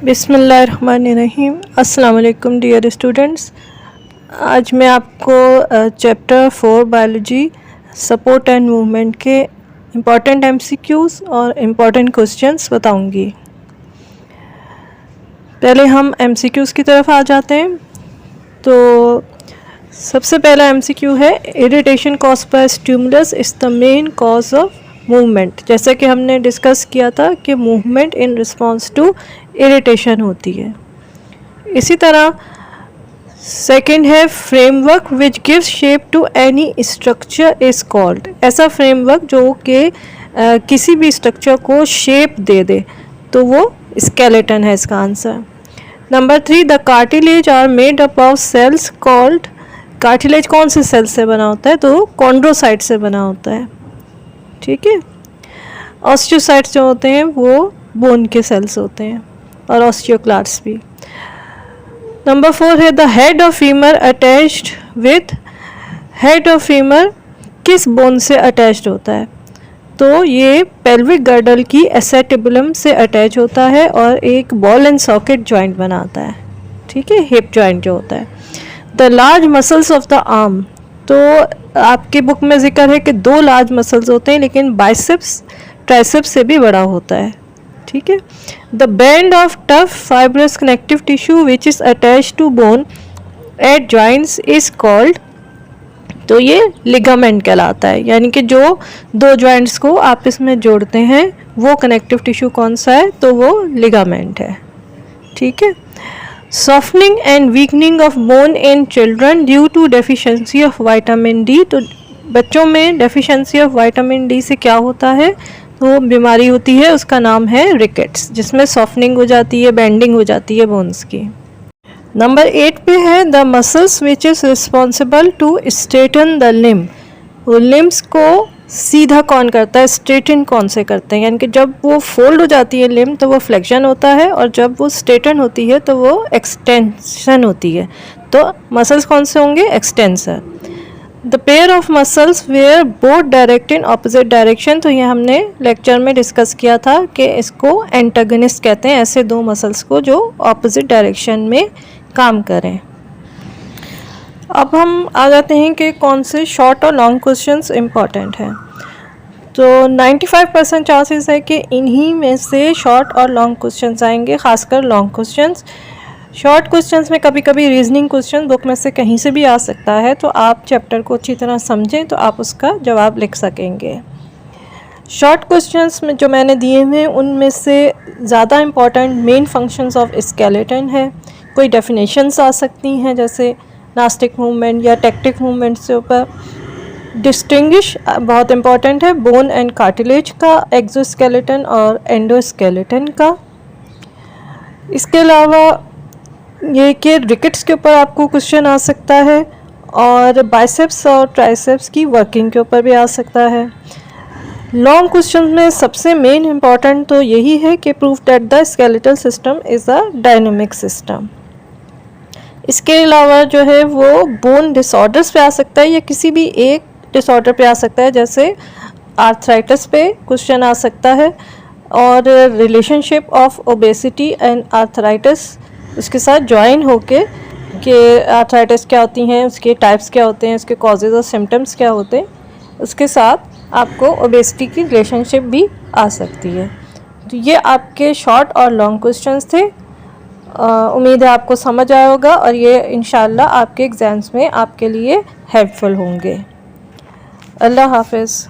बिस्मिल्लाहिर्रहमानिर्रहीम। अस्सलाम वालेकुम डियर स्टूडेंट्स। आज मैं आपको chapter 4 biology support and movement के इम्पॉर्टेंट एमसीक्यूज़ और इम्पॉर्टेंट क्वेश्चंस बताऊंगी। पहले हम एमसीक्यूज़ की तरफ आ जाते हैं। तो सबसे पहला एमसीक्यू है, irritation cause by stimulus is the main cause of movement. जैसा कि हमने डिस्कस किया था कि movement in response to irritation होती है। इसी तरह सेकंड है, framework which gives shape to any structure is called. ऐसा फ्रेमवर्क जो कि किसी भी स्ट्रक्चर को शेप दे दे तो वो स्केलेटन है इसका answer. Number 3, the cartilage are made up of cells called. Cartilage कौन से सेल से बना होता है? तो कॉन्ड्रोसाइट से बना होता है। ठीक है। ऑस्टियोसाइट्स जो होते हैं वो बोन के सेल्स होते हैं और ऑस्टियोक्लास्ट भी। नंबर 4 है, the head of femur attached with. Head of femur किस बोन से अटैच्ड होता है? तो ये पेल्विक गर्डल की एसेटिबुलम से अटैच होता है और एक बॉल एंड सॉकेट जॉइंट बनाता है। ठीक है, हिप जॉइंट जो होता है। The large muscles of the arm. तो आपकी बुक में जिक्र है कि 2 लार्ज मसल्स होते हैं, लेकिन बाइसेप्स ट्राइसेप्स से भी बड़ा होता है। ठीक है। The band of tough fibrous connective tissue which is attach to bone at joints is called. तो ये लिगामेंट कहलाता है, यानी कि जो 2 जॉइंट्स को आपस में जोड़ते हैं वो कनेक्टिव टिश्यू कौन सा है? तो वो लिगामेंट है। ठीक है। Softening and weakening of bone in children due to deficiency of vitamin D. तो बच्चों में डेफिशिएंसी ऑफ विटामिन डी से क्या होता है? तो बीमारी होती है, उसका नाम है रिकेट्स, जिसमें सॉफ्टनिंग हो जाती है, बेंडिंग हो जाती है बोन्स की। नंबर 8 पे है, the muscles which is responsible to straighten the limb. वो लिम्ब्स को सीधा कौन करता है? स्ट्रेटन कौन से करते हैं? यानी कि जब वो फोल्ड हो जाती है लिम्ब तो वो फ्लेक्शन होता है, और जब वो स्ट्रेटन होती है तो वो एक्सटेंशन होती है। तो मसल्स कौन से होंगे? Extensor. The pair of muscles where both direct in opposite direction. तो ये हमने लेक्चर में डिस्कस किया था कि इसको एंटागनिस्ट कहते हैं, ऐसे 2 मसल्स को जो ऑपोजिट डायरेक्शन में काम करें। अब हम आ जाते हैं कि कौन से शॉर्ट और लॉन्ग क्वेश्चंस इम्पॉर्टेंट हैं। तो 95% चांसेस है कि इन्हीं में से शॉर्ट और लॉन्ग क्वेश्चंस आएंगे, खासकर लॉन्ग क्वेश्चंस। शॉर्ट क्वेश्चंस में कभी कभी रीजनिंग क्वेश्चन बुक में से कहीं से भी आ सकता है, तो आप चैप्टर को अच्छी तरह समझें तो आप उसका जवाब लिख सकेंगे। शॉर्ट क्वेश्चंस में जो मैंने दिए हैं उनमें से ज़्यादा important main functions of skeleton है। कोई डेफिनेशंस आ सकती हैं, जैसे नास्टिक मूवमेंट या टेक्टिक मूवमेंट से ऊपर। डिस्टिंग्विश बहुत इम्पॉर्टेंट है बोन एंड कार्टिलेज का, एक्सोस्केलेटन और एंडोस्केलेटन का। इसके अलावा ये कि रिकेट्स के ऊपर आपको क्वेश्चन आ सकता है, और बाइसेप्स और ट्राइसेप्स की वर्किंग के ऊपर भी आ सकता है। लॉन्ग क्वेश्चन में सबसे मेन इम्पॉर्टेंट तो यही है कि prove that the skeletal system is a dynamic system. इसके अलावा जो है वो बोन डिसऑर्डर्स पे आ सकता है, या किसी भी एक डिसऑर्डर पे आ सकता है, जैसे आर्थराइटिस पे क्वेश्चन आ सकता है, और relationship of obesity and arthritis उसके साथ ज्वाइन होके कि आर्थराइटिस क्या होती हैं, उसके टाइप्स क्या होते हैं, उसके कॉजेज़ और सिम्टम्स क्या होते हैं, उसके साथ आपको ओबेसिटी की रिलेशनशिप भी आ सकती है। तो ये आपके शॉर्ट और लॉन्ग क्वेश्चंस थे। उम्मीद है आपको समझ आया होगा, और ये इंशाल्लाह आपके एग्ज़ाम्स में आपके लिए हेल्पफुल होंगे। अल्लाह हाफ़िज़।